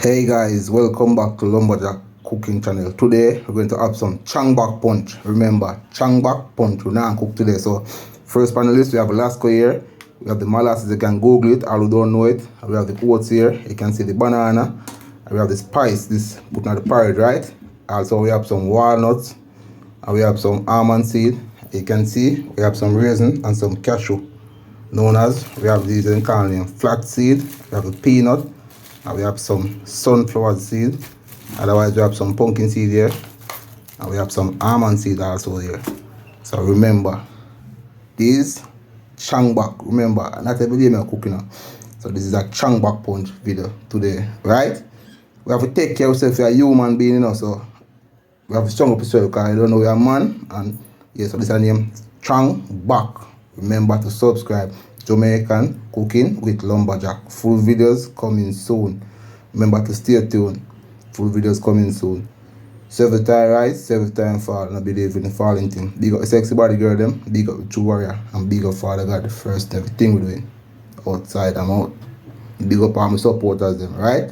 Hey guys, welcome back to Lumberjack Cooking Channel. Today we're going to have some changback punch. Remember, changback punch. We're not cook today. So first panelist, we have Alaska here. We have the molasses, you can Google it, all who don't know it. We have the oats here, you can see the banana. And we have the spice, this put on the porridge, right? Also we have some walnuts and we have some almond seed. You can see we have some raisin and some cashew. Known as, we have these in calling flax seed, we have the peanut, and we have some sunflower seed. Otherwise we have some pumpkin seed here, and we have some almond seed also here. So remember, these changback, remember, not every day I'm cooking now. So this is a changback punch video today, right? We have to take care of ourselves, we are a human being, you know, so we have to strong up yourself because I don't know we are a man. And yeah, so this is the name changback. Remember to subscribe. Jamaican cooking with Lumberjack. Full videos coming soon. Remember to stay tuned. Full videos coming soon. Several time rise, several time fall. And I believe in the falling thing. Big up the sexy body girl them. Big up the true warrior. And big up Father God, the first everything we're doing. Outside I'm out. Big up all my supporters them, right?